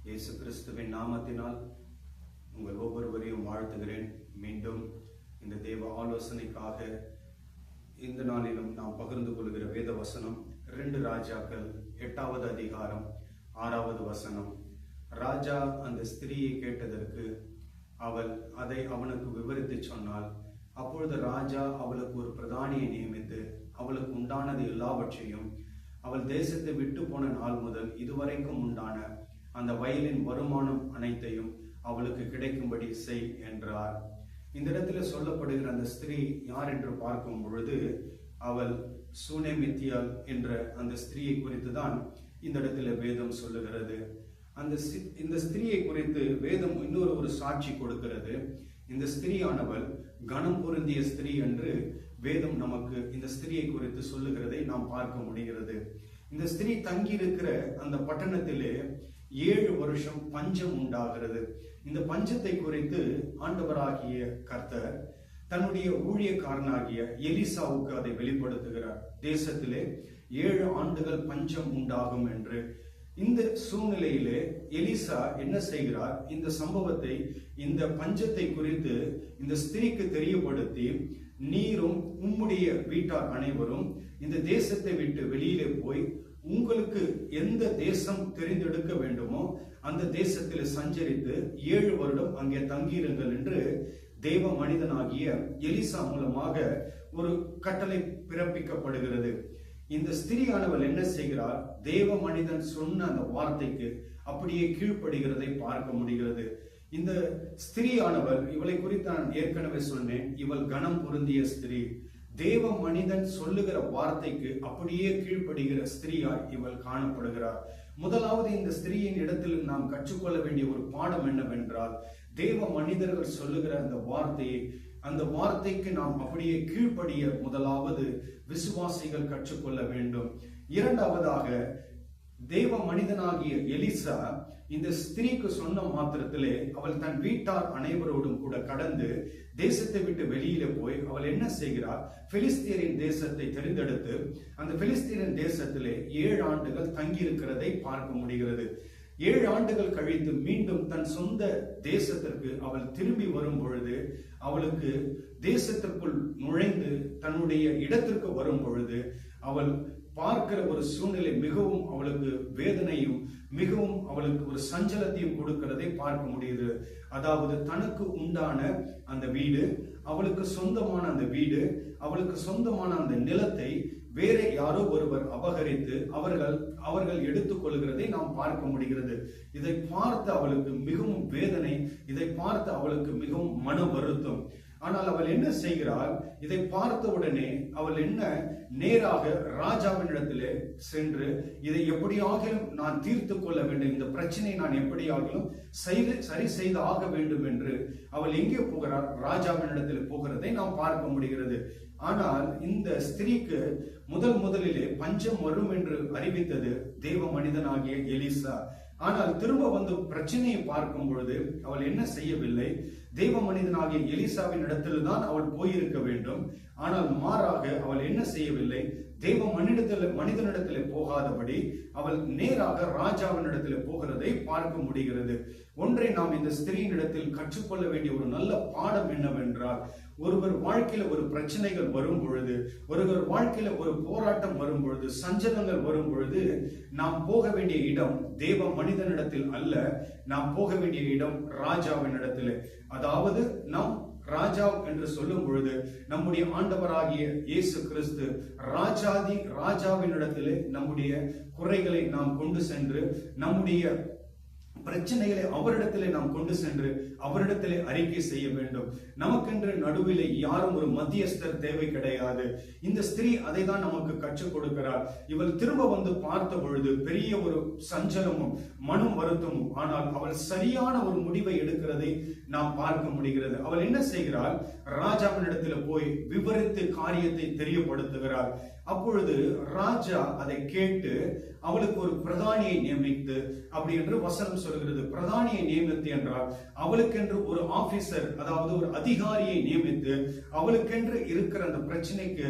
இயேசு கிறிஸ்துவின் நாமத்தினால் உங்கள் ஒவ்வொருவரையும் வாழ்த்துகிறேன். மீண்டும் இந்த தேவ ஆலோசனைக்காக இந்த நாளிலும் நாம் பகிர்ந்து கொள்கிற வேத வசனம் 2 ராஜாக்கள் 8வது அதிகாரம் 6வது வசனம். ராஜா அந்த ஸ்திரீயை கேட்டதற்கு அவள் அதை அவனுக்கு விவரித்து சொன்னாள். அப்பொழுது ராஜா அவளுக்கு ஒரு பிரதானியை நியமித்து அவளுக்கு உண்டானது எல்லாவற்றையும் அவள் தேசத்தை விட்டு போன நாள் முதல் இதுவரைக்கும் உண்டான அந்த வயலின் வருமானம் அனைத்தையும் அவளுக்கு கிடைக்கும்படி செய் என்றார். இந்த இடத்துல சொல்லப்படுகிற அந்த ஸ்திரீ யார் என்று பார்க்கும் பொழுது அவள் சூனேமித்தியாள் என்ற அந்த ஸ்திரீயை குறித்து தான் இந்த இடத்துல வேதம் சொல்லுகிறது. இந்த ஸ்திரீயை குறித்து வேதம் இன்னொரு சாட்சி கொடுக்கிறது. இந்த ஸ்திரீயானவள் கனம் பொருந்திய ஸ்திரீ என்று வேதம் நமக்கு இந்த ஸ்திரீயை குறித்து சொல்லுகிறதை நாம் பார்க்க முடிகிறது. இந்த ஸ்திரீ தங்கி இருக்கிற அந்த பட்டணத்திலே 7 வருஷம் பஞ்சம் உண்டாகிறது. இந்த பஞ்சத்தை குறித்து ஆண்டவராகிய கர்த்தர் தன்னுடைய ஊழியக்காரனாகிய எலிசாவுக்கு அதை வெளிப்படுத்துகிறார். தேசத்திலே 7 ஆண்டுகள் பஞ்சம் உண்டாகும் என்று. இந்த சூழ்நிலையிலே எலிசா என்ன செய்கிறார்? இந்த சம்பவத்தை, இந்த பஞ்சத்தை குறித்து இந்த ஸ்திரீக்கு தெரியப்படுத்தி, நீரும் உம்முடைய வீட்டார் அனைவரும் இந்த தேசத்தை விட்டு வெளியிலே போய் உங்களுக்கு எந்த தேசம் தெரிந்தெடுக்க வேண்டுமோ அந்த தேசத்தில் சஞ்சரித்து 7 வருடம் அங்கே தங்கியிருங்கள் என்று தேவ மனிதனாகிய எலிசா மூலமாக ஒரு கட்டளை பிறப்பிக்கப்படுகிறது. இந்த ஸ்திரீயானவள் என்ன செய்கிறார்? தேவ மனிதன் சொன்ன அந்த வார்த்தைக்கு அப்படியே கீழ்ப்படுகிறதை பார்க்க முடிகிறது. இந்த ஸ்திரீயானவள், இவளை குறித்து நான் ஏற்கனவே சொன்னேன், இவள் கனம் பொருந்திய ஸ்திரீ. தேவ மனிதன் சொல்லுகிற வார்த்தைக்கு அப்படியே கீழ்ப்படுகிற ஸ்திரீயாய் இவள் காணப்படுகிறார். முதலாவது இந்த ஸ்திரீயின் இடத்தில் நாம் கற்றுக்கொள்ள வேண்டிய ஒரு பாடம் என்னவென்றால், தேவ மனிதர்கள் சொல்லுகிற அந்த வார்த்தைக்கு நாம் அப்படியே கீழ்ப்படிய முதலாவது விசுவாசிகள் கற்றுக்கொள்ள வேண்டும். இரண்டாவதாக, தேவ மனிதனாகிய எலிசா இந்த ஸ்திரீக்கு சொன்ன மாத்திரத்திலே அவள் தன் வீட்டார் அனைவரோடும் கூட கடந்து தேசத்தை விட்டு வெளியில போய் அவள் என்ன செய்கிறார்? பெலிஸ்தியரின் தேசத்தை தெரிந்தெடுத்து அந்த பெலிஸ்தியரின் தேசத்திலே 7 ஆண்டுகள் தங்கி இருக்கிறதை பார்க்க முடிகிறது. 7 ஆண்டுகள் கழித்து மீண்டும் தன் சொந்த தேசத்திற்கு அவள் திரும்பி வரும் பொழுது, அவளுக்கு தேசத்திற்குள் நுழைந்து தன்னுடைய இடத்திற்கு வரும் பொழுது அவள் பார்க்கிற ஒரு சூழ்நிலை மிகவும் அவளுக்கு வேதனையும் மிகவும் அவளுக்கு ஒரு சஞ்சலத்தையும் கொடுக்கிறதை பார்க்க முடியுது. அதாவது தனக்கு உண்டான அந்த வீடு, அவளுக்கு சொந்தமான அந்த வீடு, அவளுக்கு சொந்தமான அந்த நிலத்தை வேற யாரோ ஒருவர் அபகரித்து அவர்கள் எடுத்துக்கொள்கிறதை நாம் பார்க்க முடிகிறது. இதை பார்த்து அவளுக்கு மிகவும் வேதனை, இதை பார்த்து அவளுக்கு மிகவும் மன வருத்தம். ஆனால் அவள் என்ன செய்கிறாள்? இதை பார்த்த உடனே அவள் நேராக ராஜாவினிடத்திலே சென்று இதை எப்படியாகிலும் நான் தீர்த்து கொள்ள வேண்டும், இந்த பிரச்சனையை நான் எப்படியாகிலும் சரி செய்து ஆக வேண்டும் என்று அவள் எங்கே போகிறார்? ராஜாவினிடத்தில் போகிறதை நாம் பார்க்க முடிகிறது. ஆனால் இந்த ஸ்திரீக்கு முதலிலே பஞ்சம் வரும் என்று அறிவித்தது தேவ மனிதனாகிய எலிசா. ஆனால் திரும்ப வந்து பிரச்சனையை பார்க்கும் பொழுது அவள் என்ன செய்யவில்லை? தேவ மனிதனாகிய எலிசாவின் இடத்தில் தான் அவள் போயிருக்க வேண்டும். ஆனால் மாறாக அவள் என்ன செய்யவில்லை? தேவ மனிதனிடத்திலே போகாதபடி அவள் நேராக ராஜாவினிடத்திலே போகிறதை பார்க்க முடிகிறது. ஒன்றை நாம் இந்த ஸ்திரீயின் இடத்தில் கற்றுக்கொள்ள வேண்டிய ஒரு நல்ல பாடம் என்னவென்றால், ஒருவர் வாழ்க்கையில ஒரு பிரச்சனைகள் வரும் பொழுது, ஒருவர் வாழ்க்கையில ஒரு போராட்டம் வரும் பொழுது, சஞ்சலங்கள் வரும் பொழுது, நாம் போக வேண்டிய இடம் தேவ மனிதனிடத்தில் அல்ல, நாம் போக வேண்டிய இடம் ராஜாவின் இடத்திலே. அதாவது நாம் ராஜா என்று சொல்லும் பொழுது நம்முடைய ஆண்டவராகிய இயேசு கிறிஸ்து ராஜாவினிடத்திலே நம்முடைய குறைகளை நாம் கொண்டு சென்று, நம்முடைய பிரச்சனைகளை அவரிடத்திலே நாம் கொண்டு சென்று அவரிடத்திலே அறிக்கை செய்ய வேண்டும். நமக்கென்று நடுவிலே யாரும் ஒரு மத்தியஸ்தர் தேவை கிடையாது. இந்த ஸ்திரீ அதை தான் நமக்கு கற்றுக் கொடுக்கிறார். இவள் திரும்ப வந்து பார்த்த பொழுது பெரிய ஒரு சஞ்சலமும் மனம் வருத்தமும், ஆனால் அவள் சரியான ஒரு முடிவை எடுக்கிறதை நாம் பார்க்க முடிகிறது. அவள் என்ன செய்கிறாள்? ராஜாவினிடத்தில் போய் விவரித்து காரியத்தை தெரியப்படுத்துகிறார். அப்பொழுது ராஜா அதை கேட்டு அவளுக்கு ஒரு பிரதானியை நியமித்து, அப்படி என்று வசனம் சொல்கிறது. பிரதானியை நியமித்து என்றால் அவளுக்கென்று ஒரு ஆபீசர், அதாவது ஒரு அதிகாரியை நியமித்து அவளுக்கென்று இருக்கிற அந்த பிரச்சனைக்கு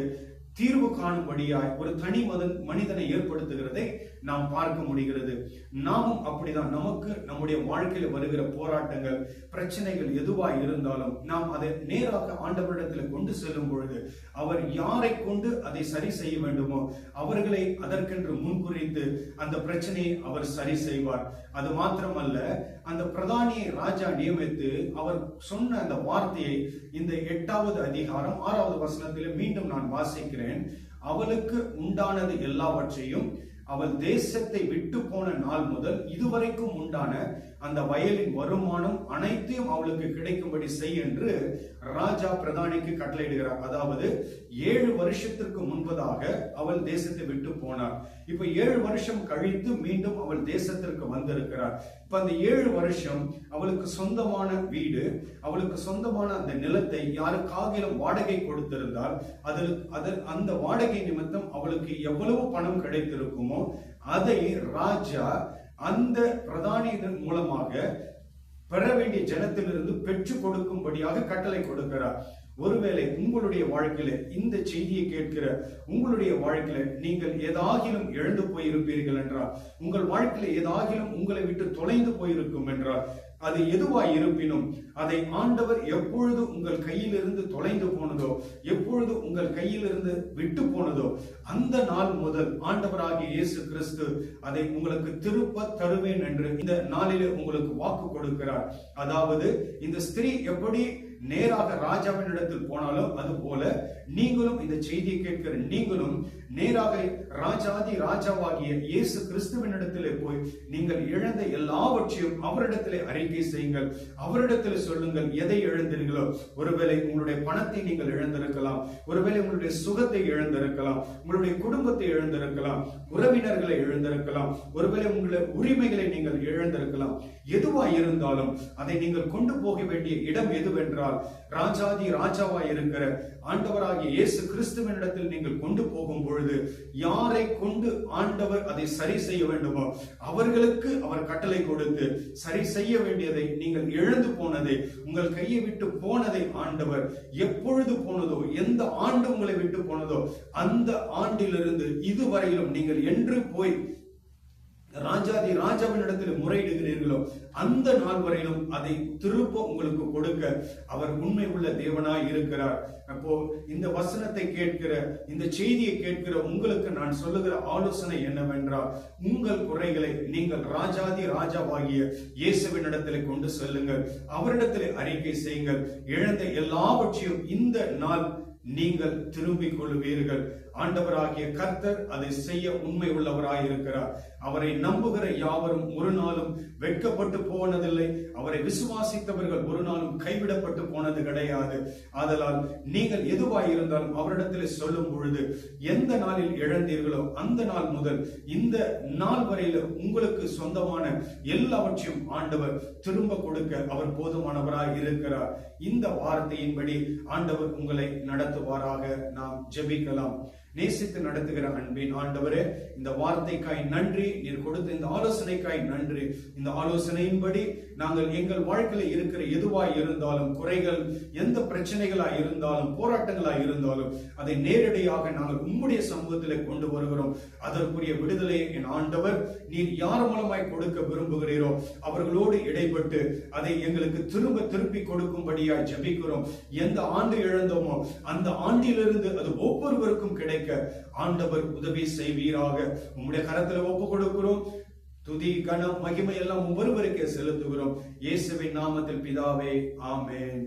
தீர்வு காணும்படியாய் ஒரு தனி மனிதனை ஏற்படுத்துகிறதை நாம் பார்க்க முடிகிறது. நாமும் அப்படிதான். நமக்கு நம்முடைய வாழ்க்கையில வருகிற போராட்டங்கள், பிரச்சனைகள் எதுவாய் இருந்தாலும் நாம் அதை நேராக ஆண்டவரிடத்தில் கொண்டு செல்லும் பொழுது அவர் யாரை கொண்டு அதை சரி செய்ய வேண்டுமோ அவர்களை அதற்கென்று முன்குறித்து அந்த பிரச்சனையை அவர் சரி செய்வார். அது மாத்திரமல்ல, அந்த பிரதானியை ராஜா நியமித்து அவர் சொன்ன அந்த வார்த்தையை இந்த 8வது அதிகாரம் 6வது வசனத்தில் மீண்டும் நான் வாசிக்கிறேன். அவளுக்கு உண்டானது எல்லாவற்றையும் அவள் தேசத்தை விட்டு போன நாள் முதல் இதுவரைக்கும் உண்டான அந்த வயலின் வருமானம் அனைத்தையும் அவளுக்கு கிடைக்கும்படி செய் என்று ராஜா பிரதானிக்கு கட்டளையிடுகிறார். அதாவது 7 வருஷத்திற்கு முன்பதாக அவள் தேசத்தை விட்டு போனார். இப்ப 7 வருஷம் கழித்து மீண்டும் அவள் தேசத்திற்கு வந்திருக்கிறார். இப்ப அந்த 7 வருஷம் அவளுக்கு சொந்தமான வீடு, அவளுக்கு சொந்தமான அந்த நிலத்தை யாருக்காகிலும் வாடகை கொடுத்திருந்தால் அந்த வாடகை நிமித்தம் அவளுக்கு எவ்வளவு பணம் கிடைத்திருக்குமோ அதை ராஜா அந்த பிரதானியின் மூலமாக பெற வேண்டிய ஜனத்திலிருந்து பெற்றுக் கொடுக்கும்படியாக கட்டளை கொடுக்கிறார். ஒருவேளை உங்களுடைய வாழ்க்கையில இந்த செய்தியை கேட்கிற உங்களுடைய வாழ்க்கையில நீங்கள் ஏதாகிலும் இழந்து போயிருப்பீர்கள் என்றால், உங்கள் வாழ்க்கையில ஏதாகிலும் உங்களை விட்டு தொலைந்து போயிருக்கும் என்றால், அது எதுவாய் இருப்பினும் அதை ஆண்டவர் எப்பொழுது உங்கள் கையிலிருந்து தொலைந்து போனதோ, எப்பொழுது உங்கள் கையிலிருந்து விட்டு போனதோ அந்த நாள் முதல் ஆண்டவராகிய இயேசு கிறிஸ்து அதை உங்களுக்கு திருப்ப தருவேன் என்று இந்த நாளிலே உங்களுக்கு வாக்கு கொடுக்கிறார். அதாவது இந்த ஸ்திரீ எப்படி நேராக ராஜாவின் இடத்தில் போனாலும் அது போல நீங்களும் இந்த செய்தியை கேட்கிற நீங்களும் நேராக ராஜாதி ராஜாவாகிய இயேசு கிறிஸ்துவின் இடத்திலே போய் நீங்கள் இழந்த எல்லாவற்றையும் அவரிடத்திலே அறிக்கை செய்யுங்கள். அவரிடத்திலே சொல்லுங்கள் எதை இழந்தீர்களோ. ஒருவேளை உங்களுடைய பணத்தை நீங்கள் இழந்திருக்கலாம், ஒருவேளை உங்களுடைய சுகத்தை இழந்திருக்கலாம், உங்களுடைய குடும்பத்தை இழந்திருக்கலாம், உறவினர்களை இழந்திருக்கலாம், ஒருவேளை உங்களுடைய உரிமைகளை நீங்கள் இழந்திருக்கலாம். எதுவாய் இருந்தாலும் அதை நீங்கள் கொண்டு போக வேண்டிய இடம் எதுவென்றால் ராஜாதி ராஜாவாய் இருக்கிற ஆண்டவராகிய இயேசு கிறிஸ்துவின் இடத்தில் நீங்கள் கொண்டு போகும் பொழுது யாரை கொண்டு ஆண்டவர் அதை சரி செய்ய வேண்டுமோ அவர்களுக்கு அவர் கட்டளை கொடுத்து சரி செய்ய வேண்டியதை, நீங்கள் இழந்து போனதை, உங்கள் கையை விட்டு போனதை ஆண்டவர் எப்பொழுது போனதோ, எந்த ஆண்டு உங்களை விட்டு போனதோ அந்த ஆண்டிலிருந்து இதுவரையிலும் நீங்கள் என்று போய் ராஜாதி ராஜாவின் இடத்தில் முறையிடுகிறீர்களோ அந்த நாள் வரையிலும் அதை திருப்ப உங்களுக்கு கொடுக்க அவர் உண்மை உள்ள தேவனாய் இருக்கிறார். அப்போ இந்த வசனத்தை கேட்கிற, இந்த செய்தியை கேட்கிற உங்களுக்கு நான் சொல்லுகிற ஆலோசனை என்னவென்றால், உங்கள் குறைகளை நீங்கள் ராஜாதி ராஜாவாகிய இயேசுவின் இடத்திலே கொண்டு செல்லுங்கள். அவரிடத்திலே அறிக்கை செய்யுங்கள். இழந்த எல்லாவற்றையும் இந்த நாள் நீங்கள் திரும்பிக் கொள்வீர்கள். ஆண்டவராகிய கர்த்தர் அதை செய்ய உண்மை உள்ளவராயிருக்கிறார். அவரை நம்புகிற யாவரும் ஒரு நாளும் வெட்கப்பட்டு போனதில்லை. அவரை விசுவாசித்தவர்கள் ஒரு நாளும் கைவிடப்பட்டு போனது கிடையாது. ஆதலால் நீங்கள் எதுவாய் இருந்தாலும் அவரிடத்தில் சொல்லும் பொழுது எந்த நாளில் இழந்தீர்களோ அந்த நாள் முதல் இந்த நாள் வரையில உங்களுக்கு சொந்தமான எல்லாவற்றையும் ஆண்டவர் திரும்ப கொடுக்க அவர் போதுமானவராய் இருக்கிறார். இந்த வார்த்தையின்படி ஆண்டவர் உங்களை நடத்துவாராக. நாம் ஜெபிக்கலாம். நேசித்து நடத்துகிற அன்பின் ஆண்டவரே, இந்த வார்த்தைக்காய் நன்றி. நீர் கொடுத்த இந்த ஆலோசனைக்காய் நன்றி. இந்த ஆலோசனையின்படி நாங்கள் எங்கள் வாழ்க்கையில் இருக்கிற எதுவாய் இருந்தாலும், குறைகள் எந்த பிரச்சனைகளாய் இருந்தாலும், போராட்டங்களாய் இருந்தாலும் அதை நேரடியாக நாங்கள் உம்முடைய சமூகத்திலே கொண்டு வருகிறோம். அதற்குரிய விடுதலையை என் ஆண்டவர் நீர் யார் மூலமாய் கொடுக்க விரும்புகிறீரோ அவர்களோடு இடைப்பட்டு அதை எங்களுக்கு திருப்பி கொடுக்கும்படியாய் ஜெபிக்கிறோம். எந்த ஆண்டு இழந்தோமோ அந்த ஆண்டிலிருந்து அது ஒவ்வொருவருக்கும் கிடைக்க ஆண்டவர் உதவி செய்வீராக. உம்முடைய கரத்தில் ஒப்பு கொடுக்கிறோம். துதி கனம் மகிமை எல்லாம் ஒவ்வொருவருக்கே செலுத்துகிறோம். இயேசுவின் நாமத்தில் பிதாவே, ஆமென்.